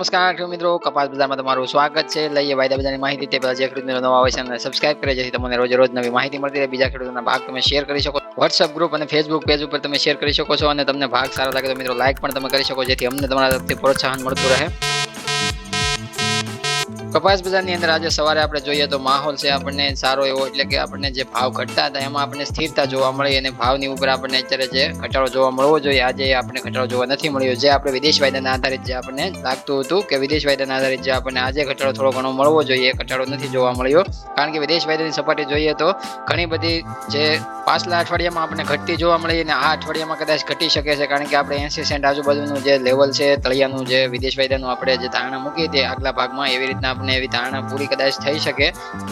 નમસ્કાર ખેડૂત મિત્રો, કપાસ બજારમાં તમારું સ્વાગત છે। લઈએ વાયદા બજારની માહિતી। તે પહેલા જે ખેડૂત મિત્રો નવા હોય છે એમને સબસ્ક્રાઇબ કરે જેથી તમને રોજ રોજ નવી માહિતી મળતી રહે। બીજા ખેડૂતોના ભાગ તમે શેર કરી શકો, વોટ્સએપ ગ્રુપ અને ફેસબુક પેજ ઉપર તમે શેર કરી શકો છો અને તમને ભાગ સારો લાગે તો મિત્રો લાઈક પણ તમે કરી શકો જેથી અમને તમારા તરફથી પ્રોત્સાહન મળતું રહે। કપાસ બજારની અંદર આજે સવારે આપણે જોઈએ તો માહોલ છે આપણને સારો એવો, એટલે કે આપણને જે ભાવ ઘટતા હતા એમાં આપણને સ્થિરતા જોવા મળી અને ભાવની ઉપર આપણને અત્યારે જે ઘટાડો જોવા મળવો જોઈએ આજે આપણને ઘટાડો જોવા નથી મળ્યો। જે આપણે વિદેશ વાયદાના આધારિત જે આપણને લાગતું હતું કે વિદેશ વાયદાના આધારિત જે આપણને આજે ઘટાડો થોડો ઘણો મળવો જોઈએ એ ઘટાડો નથી જોવા મળ્યો। કારણ કે વિદેશ વાયદાની સપાટી જોઈએ તો ઘણી બધી જે પાછલા અઠવાડિયામાં આપણને ઘટતી જોવા મળી અને આ અઠવાડિયામાં કદાચ ઘટી શકે છે। કારણ કે આપણે 80 સેન્ટ આજુબાજુનું જે લેવલ છે તળિયાનું જે વિદેશ વાયદાનું આપણે જે ધારણા મૂકી હતી આગલા ભાગમાં એવી રીતના એવી ધારણા પૂરી કદાચ થઈ શકે।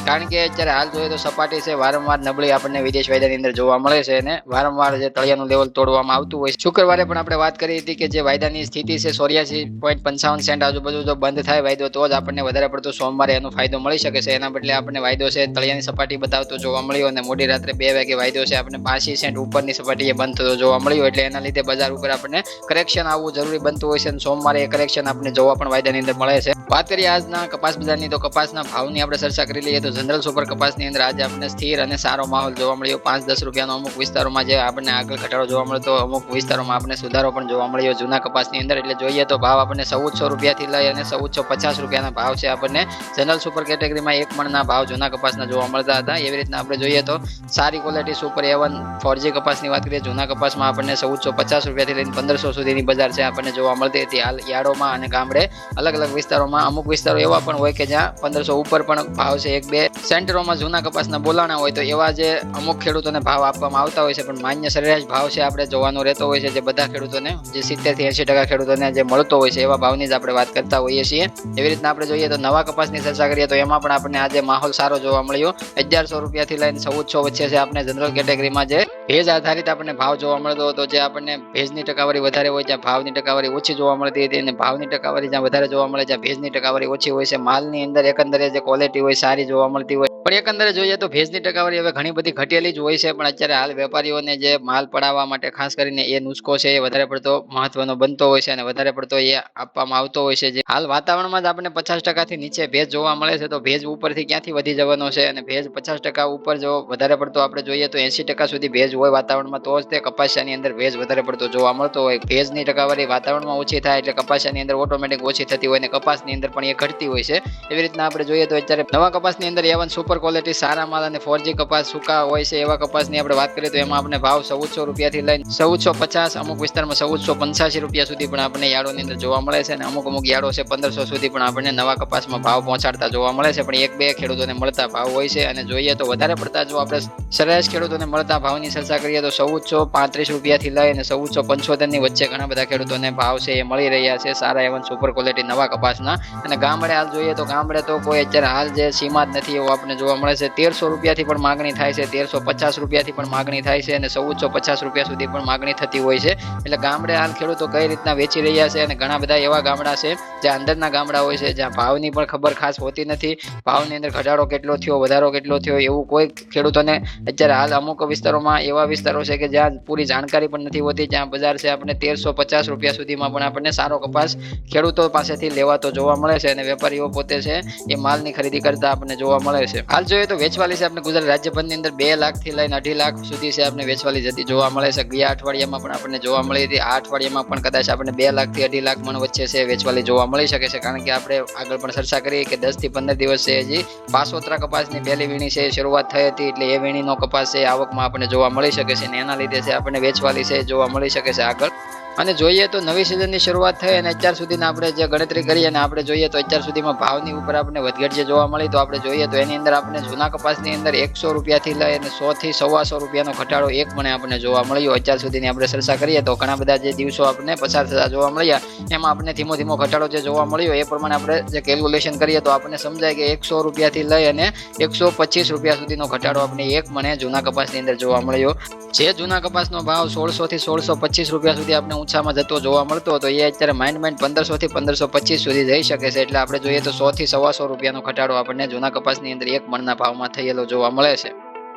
કારણ કે અત્યારે હાલ જોઈએ તો સપાટી છે વારંવાર નબળી આપણને વિદેશ વાયદાની અંદર જોવા મળે છે અને વારંવાર જે તળિયાનું લેવલ તોડવામાં આવતું હોય છે। શુક્રવારે પણ આપણે વાત કરી હતી કે જે વાયદાની સ્થિતિ છે 84.55 સેન્ટ આજુબાજુ જો બંધ થાય વાયદો તો જ આપણને વધારે પડતો સોમવારે એનો ફાયદો મળી શકે છે। એના બદલે આપણને વાયદો છે તળિયાની સપાટી બતાવતો જોવા મળ્યો અને મોડી રાત્રે 2 વાગે વાયદો છે આપણને 85 સેન્ટ ઉપરની સપાટીએ બંધ થતો જોવા મળ્યો। એટલે એના લીધે બજાર ઉપર આપણને કરેક્શન આવવું જરૂરી બનતું હોય છે અને સોમવારે એ કરેક્શન આપણને જોવા પણ વાયદાની અંદર મળે છે। વાત કરીએ આજના કપાસ બજારની તો કપાસના ભાવની આપણે ચર્ચા કરી લઈએ તો જનરલ સુપર કપાસની અંદર આજે આપણને સ્થિર અને સારો માહોલ જોવા મળ્યો। 5-10 રૂપિયાનો અમુક વિસ્તારોમાં જે આપણને આગળ ઘટાડો જોવા મળતો અમુક વિસ્તારોમાં આપણને સુધારો પણ જોવા મળ્યો જૂના કપાસની અંદર। એટલે જોઈએ તો ભાવ આપણને 1400 રૂપિયાથી લઈ અને 1450 રૂપિયાના ભાવ છે આપણને જનરલ સુપર કેટેગરીમાં એક મણના ભાવ જૂના કપાસના જોવા મળતા હતા। એવી રીતના આપણે જોઈએ તો સારી ક્વોલિટી સુપર A1 4G કપાસની વાત કરીએ જૂના કપાસમાં આપણને 1450 રૂપિયાથી લઈને 1500 સુધીની બજાર છે આપણને જોવા મળતી હતી। હાલ યાર્ડોમાં અને ગામડે અલગ અલગ વિસ્તારોમાં અમુક વિસ્તારો એવા પણ હોય કે જ્યાં 1500 ઉપર પણ ભાવ છે। 1-2 સેન્ટરોમાં જૂના કપાસના બોલાણા હોય તો એવા જે અમુક ખેડૂતોને ભાવ આપવામાં આવતા હોય છે પણ માન્ય સરેરાશ ભાવ છે આપણે જોવાનો રહેતો હોય છે જે બધા ખેડૂતોને જે 70 થી 80% ખેડૂતોને જે મળતો હોય છે એવા ભાવની જ આપણે વાત કરતા હોઈએ છીએ। એવી રીતના આપણે જોઈએ તો નવા કપાસની ચર્ચા કરીએ તો એમાં પણ આપણને આજે માહોલ સારો જોવા મળ્યો। 1100 રૂપિયાથી લઈને 1400 વચ્ચે છે આપણે જનરલ કેટેગરીમાં જે ભેજ આધારિત આપણને ભાવ જોવા મળતો હતો। જે આપણને ભેજની ટકાવારી વધારે હોય ત્યાં ભાવની ટકાવારી ઓછી જોવા મળતી હતી અને ભાવની ટકાવારી જ્યાં વધારે જોવા મળે ત્યાં ભેજની ટકાવારી ઓછી હોય છે। માલની અંદર એકંદરે જે ક્વોલિટી હોય સારી જોવા મળતી હોય પણ એકંદરે જોઈએ તો ભેજની ટકાવારી હવે ઘણી બધી ઘટેલી જ હોય છે। પણ અત્યારે હાલ વેપારીઓને જે માલ પડાવવા માટે ખાસ કરીને એ નુસ્ખો છે એ વધારે પડતો મહત્વનો બનતો હોય છે અને વધારે પડતો એ આપવામાં આવતો હોય છે। જે હાલ વાતાવરણમાં જ આપણને 50% થી નીચે ભેજ જોવા મળે છે તો ભેજ ઉપરથી ક્યાંથી વધી જવાનો છે અને ભેજ 50% ઉપર જો વધારે પડતો આપણે જોઈએ તો 80% સુધી ભેજ હોય વાતાવરણમાં તો જ તે કપાસિયાની અંદર ભેજ વધારે પડતો જોવા મળતો હોય। ભેજની ટકાવારી વાતાવરણમાં ઓછી થાય એટલે કપાસિયાની અંદર ઓટોમેટિક ઓછી થતી હોય અને કપાસની અંદર પણ એ ઘટતી હોય છે। એવી રીતના આપણે જોઈએ તો અત્યારે નવા કપાસની અંદર A1 સુપર ક્વોલિટી સારા માલ અને 4G કપાસ સૂકા હોય છે એવા કપાસની આપણે વાત કરીએ તો એમાં આપણે ભાવ 1400 રૂપિયાથી લઈને 1450 અમુક વિસ્તારમાં 1485 રૂપિયા સુધી પણ આપણને યાર્ડોની અંદર જોવા મળે છે અને અમુક યાર્ડો છે 1500 સુધી પણ આપણને નવા કપાસમાં ભાવ પહોંચાડતા જોવા મળે છે। પણ 1-2 ખેડૂતોને મળતા ભાવ હોય છે અને જોઈએ તો વધારે પડતા જો આપણે સરેરાશ ખેડૂતોને મળતા ભાવની ચર્ચા કરીએ તો 1435 રૂપિયાથી લઈ અને 1475 ની વચ્ચે ઘણા બધા ખેડૂતોને ભાવ છે એ મળી રહ્યા છે સારા A1 સુપર ક્વોલિટી નવા કપાસના। અને ગામડે હાલ જોઈએ તો ગામડે તો કોઈ અત્યારે હાલ જે સીમા જ નથી એવું આપણને જોવા મળે છે। 1300 રૂપિયાથી પણ માગણી થાય છે, 1350 રૂપિયાથી પણ માગણી થાય છે અને 1450 રૂપિયા સુધી પણ માગણી થતી હોય છે। એટલે ગામડે હાલ ખેડૂતો કઈ રીતના વેચી રહ્યા છે અને ઘણા બધા એવા ગામડા છે જ્યાં અંદરના ગામડા હોય છે જ્યાં ભાવની પણ ખબર ખાસ હોતી નથી। ભાવની અંદર ઘટાડો કેટલો થયો વધારો કેટલો થયો એવું કોઈ ખેડૂતોને અત્યારે હાલ અમુક વિસ્તારોમાં એવા વિસ્તારો છે કે જ્યાં પૂરી જાણકારી પણ નથી હોતી। જ્યાં બજાર છે આપણે 1350 રૂપિયા સુધીમાં પણ આપણને સારો કપાસ ખેડૂતો પાસેથી લેવાતો જોવા મળે છે અને વેપારીઓ પોતે છે એ માલની ખરીદી કરતા આપણને જોવા મળે છે। હાલ જોઈએ તો વેચવાલી છે આપણે ગુજરાત રાજ્યભરની અંદર 2 લાખથી લઈને 2.5 લાખ સુધી છે આપણે વેચવાલી જતી જોવા મળે છે। ગયા અઠવાડિયામાં પણ આપણને જોવા મળી હતી। આ અઠવાડિયામાં પણ કદાચ આપણે 2 લાખથી 2.5 લાખ મણ વચ્ચે છે વેચવાલી જોવા મળી શકે છે। કારણ કે આપણે આગળ પણ ચર્ચા કરી કે 10 થી 15 દિવસ છે હજી પાસોતરા કપાસની પહેલી વીણી છે શરૂઆત થઈ હતી એટલે એ વીણીનો કપાસ છે આવકમાં આપણને જોવા મળી શકે છે અને એના લીધે છે આપણને વેચવાલી છે જોવા મળી શકે છે આગળ। અને જોઈએ તો નવી સિઝનની શરૂઆત થઈ અને અત્યાર સુધીના આપણે જે ગણતરી કરી અને આપણે જોઈએ તો અત્યાર સુધીમાં ભાવની ઉપર આપણે વધઘટ જે જોવા મળી તો આપણે જોઈએ તો એની અંદર આપણે જૂના કપાસની અંદર 100 રૂપિયાથી લઈ અને 100 થી 125 રૂપિયાનો ઘટાડો એક મણે આપણને જોવા મળ્યો। અત્યાર સુધીની આપણે ચર્ચા કરીએ તો ઘણા બધા જે દિવસો આપણને પસાર થતા જોવા મળ્યા એમાં આપણને ધીમો ધીમો ઘટાડો જે જોવા મળ્યો એ પ્રમાણે આપણે જે કેલ્ક્યુલેશન કરીએ તો આપણને સમજાય કે 100 રૂપિયાથી લઈ અને 125 રૂપિયા સુધીનો ઘટાડો આપણે એક મણે જૂના કપાસની અંદર જોવા મળ્યો। જે જૂના કપાસનો ભાવ 1600 થી 1625 રૂપિયા સુધી આપણે ઊંચામાં જતો જોવા મળતો હતો એ અત્યારે માઇન્ડ 1500 થી 1525 સુધી જઈ શકે છે। એટલે આપણે જોઈએ તો 100 થી 125 રૂપિયાનો ઘટાડો આપણને જૂના કપાસની અંદર એક મણના ભાવમાં થયેલો જોવા મળે છે।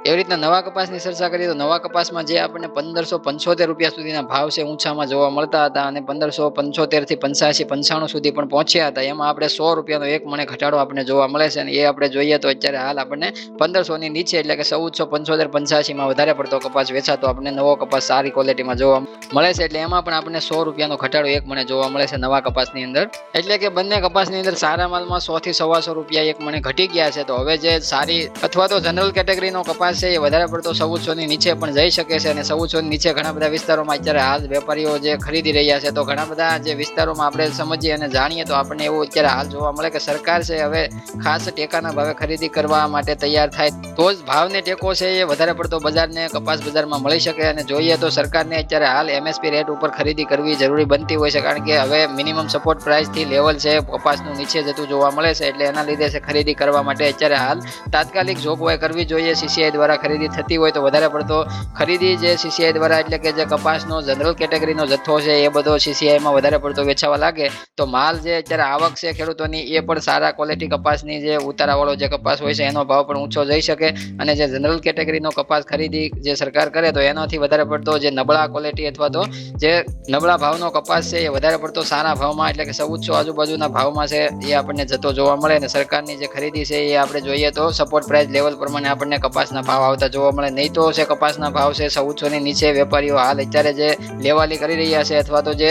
એવી રીતના નવા કપાસની ચર્ચા કરીએ તો નવા કપાસમાં જે આપણને 1575 રૂપિયા સુધીના ભાવ છે ઊંચામાં જોવા મળતા હતા અને 1575 થી 85 95 સુધી પણ પહોંચ્યા હતા. એમાં આપણે 100 રૂપિયાનો એક મણે ઘટાડો આપણને જોવા મળે છે અને એ આપણે જોઈએ તો અત્યારે હાલ આપણને 1500 ની નીચે એટલે કે 1475 85 માં વધારે પડતો કપાસ વેચાતો આપણને નવો કપાસ સારી ક્વોલિટીમાં જોવા મળે છે. એટલે એમાં પણ આપણને 100 રૂપિયાનો ઘટાડો એક મણે જોવા મળે છે નવા કપાસની અંદર. એટલે કે બંને કપાસની અંદર સારા માલમાં 100 થી 125 રૂપિયા એક મણે ઘટી ગયા છે. તો હવે જે સારી અથવા તો જનરલ કેટેગરીનો કપાસ છે એ વધારે પડતો 1400 ની નીચે પણ જઈ શકે છે અને 1400 ની નીચે ઘણા બધા વિસ્તારોમાં અત્યારે હાલ વેપારીઓ જે ખરીદી રહ્યા છે. તો ઘણા બધા જે વિસ્તારોમાં આપણે સમજીએ અને જાણીએ તો આપણને એવું અત્યારે હાલ જોવા મળે કે સરકાર છે હવે ખાસ ટેકાના ભાવે ખરીદી કરવા માટે તૈયાર થાય તો જ ભાવને ટેકો છે એ વધારે પડતો બજારને કપાસ બજારમાં મળી શકે. અને જોઈએ તો સરકારને અત્યારે હાલ MSP રેટ ઉપર ખરીદી કરવી જરૂરી બનતી હોય છે, કારણ કે હવે મિનિમમ સપોર્ટ પ્રાઇસ થી લેવલ છે કપાસનું નીચે જતું જોવા મળે છે. એટલે એના લીધે છે ખરીદી કરવા માટે અત્યારે હાલ તાત્કાલિક જોગવાઈ કરવી જોઈએ. CCI દ્વારા ખરીદી થતી હોય તો વધારે પડતો ખરીદી જે CCI દ્વારા એટલે કે જે કપાસનો જનરલ કેટેગરીનો જથ્થો છે એ બધો CCIમાં વધારે પડતો વેચાવા લાગે તો માલ જે અત્યારે આવક છે ખેડૂતોની એ પણ સારા ક્વોલિટી કપાસની જે ઉતારાવાળો જે કપાસ હોય છે એનો ભાવ પણ ઊંચો જઈ શકે. અને જે જનરલ કેટેગરીનો કપાસ ખરીદી જે સરકાર કરે તો એનાથી વધારે પડતો જે નબળા ક્વોલિટી અથવા તો જે નબળા ભાવનો કપાસ છે એ વધારે પડતો સારા ભાવમાં એટલે કે 1400 આજુબાજુના ભાવમાં છે એ આપણને જતો જોવા મળે. અને સરકારની જે ખરીદી છે એ આપણે જોઈએ તો સપોર્ટ પ્રાઇસ લેવલ પ્રમાણે આપણને કપાસના ભાવ આવતા જોવા મળે. નહીં તો છે કપાસના ભાવ છે 1400 ની નીચે વેપારીઓ હાલ અત્યારે જે લેવાલી કરી રહ્યા છે અથવા તો જે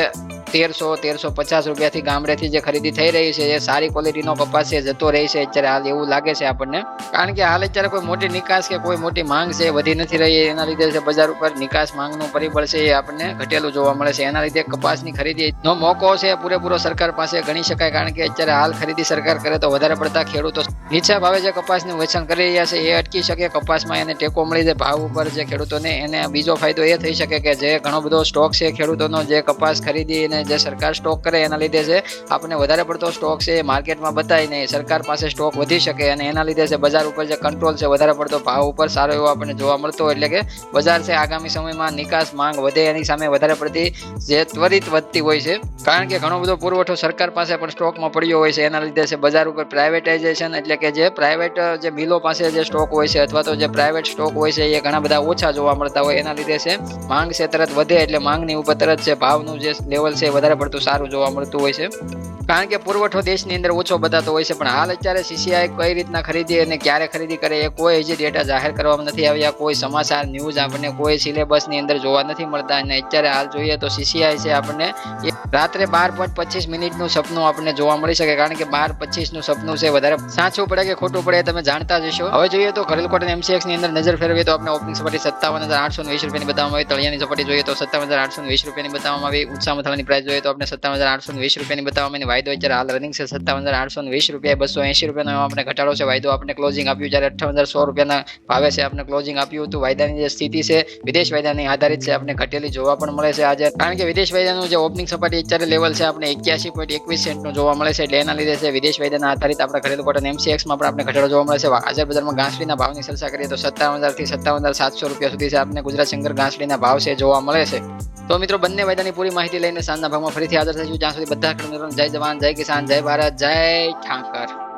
1350 રૂપિયાથી ગામડેથી જે ખરીદી થઈ રહી છે એ સારી ક્વોલિટીનો કપાસ છે જતો રહી છે અત્યારે હાલ એવું લાગે છે આપણને. કારણ કે હાલ અત્યારે કોઈ મોટી નિકાસ કે કોઈ મોટી માંગ છે વધી નથી રહી. એના લીધે છે બજાર ઉપર નિકાસ માંગનું પરિબળ છે એ આપણને ઘટેલું જોવા મળે છે. એના લીધે કપાસની ખરીદીનો મોકો છે પૂરેપૂરો સરકાર પાસે ગણી શકાય. કારણ કે અત્યારે હાલ ખરીદી સરકાર કરે તો વધારે પડતા ખેડૂતો નીચા ભાવે જે કપાસનું વેચાણ કરી રહ્યા છે એ અટકી શકે. કપાસમાં એને ટેકો મળી જાય ભાવ ઉપર જે ખેડૂતોને. એને બીજો ફાયદો એ થઈ શકે કે જે ઘણો બધો સ્ટોક છે ખેડૂતોનો જે કપાસ ખરીદી અને જે સરકાર સ્ટોક કરે એના લીધે છે આપણે વધારે પડતો સ્ટોક છે એ માર્કેટમાં બતાવીને સરકાર પાસે સ્ટોક વધી શકે અને એના લીધે છે બજાર ઉપર જે કંટ્રોલ છે વધારે પડતો ભાવ ઉપર સારો એવો આપણને જોવા મળતો હોય. એટલે કે બજાર છે આગામી સમયમાં નિકાસ માંગ વધે એની સામે વધારે પડતી જે ત્વરિત વધતી હોય છે. કારણ કે ઘણો બધો પુરવઠો સરકાર પાસે પણ સ્ટોકમાં પડ્યો હોય છે. એના લીધે છે બજાર ઉપર પ્રાઇવેટાઇઝેશન એટલે કે જે પ્રાઇવેટ જે મિલો પાસે જે સ્ટોક હોય છે અથવા તો જે પ્રાઇવેટ સ્ટોક હોય છે એ ઘણા બધા ઓછા જોવા મળતા હોય. એના લીધે છે માંગ છે તરત વધે એટલે માંગની ઉપર તરત છે ભાવનું જે લેવલ છે વધારે પડતું સારું જોવા મળતું હોય છે. કારણ કે પુરવઠો દેશની અંદર ઓછો બતાતો હોય છે. પણ હાલ અત્યારે CCI કઈ રીતના ખરીદી અને ક્યારે ખરીદી કરે એ કોઈ હજી ડેટા જાહેર કરવામાં નથી આવ્યા. કોઈ સમાચાર ન્યૂઝ આપણને કોઈ સિલેબસની અંદર જોવા નથી મળતા. અને અત્યારે હાલ જોઈએ તો CCI છે આપણને રાત્રે 12:25 સપનું આપણને જોવા મળી શકે. કારણ કે 12:25 સપનું છે વધારે સાચું પડે કે ખોટું પડે તમે જાણતા જ હશો. હવે જોઈએ તો ઘરેલ કોટન MCX ની અંદર નજર ફેરવીએ તો આપણે ઓપનિંગ સપાટી 57,820 રૂપિયાની બતાવવામાં આવી. તળિયાની સપાટી જોઈએ તો 57,820 રૂપિયાની બતાવવામાં આવી. ઊંચા મથાળાની પ્રાઇસ જોઈએ તો આપણે 57,820 રૂપિયાની બતાવવામાં આવી. વાયદો અત્યારે હાલ રનિંગ છે 57,820 રૂપિયા. 280 રૂપિયાનો આપણે ઘટાડો છે. વાયદો આપણે ક્લોઝિંગ આપ્યું જ્યારે 58,100 રૂપિયાના ભાવે છે આપણે ક્લોઝિંગ આપ્યું હતું. વાયદાની જે સ્થિતિ છે વિદેશ વાયદાની આધારિત છે આપણે ઘટેલી જોવા પણ મળે છે આજે. કારણ કે વિદેશ વાયદાનું જે ઓપનિંગ સપાટી અત્યારે લેવલ છે આપણે 81.21 સેન્ટનું જોવા મળે છે. એટલે એના લીધે છે વિદેશ વાયદાના આધારિત આપણે ઘરેલું કોટન MCXમાં પણ આપણે ઘટાડો જોવા મળે છે. હાજર બજારમાં ઘાસડીના ભાવની ચર્ચા કરીએ તો 57,000 થી 57,700 રૂપિયા સુધી છે આપણે ગુજરાત શંકર ઘાસડીના ભાવ છે જોવા મળે છે. તો મિત્રો બંને વાયદાની પૂરી માહિતી લઈને સાંજના ભાગમાં ફરીથી હાજર થઈશું. જ્યાં સુધી બધા ખેડૂતો જય જવાન, જય કિસાન, જય ભારત, જય ઠાકર.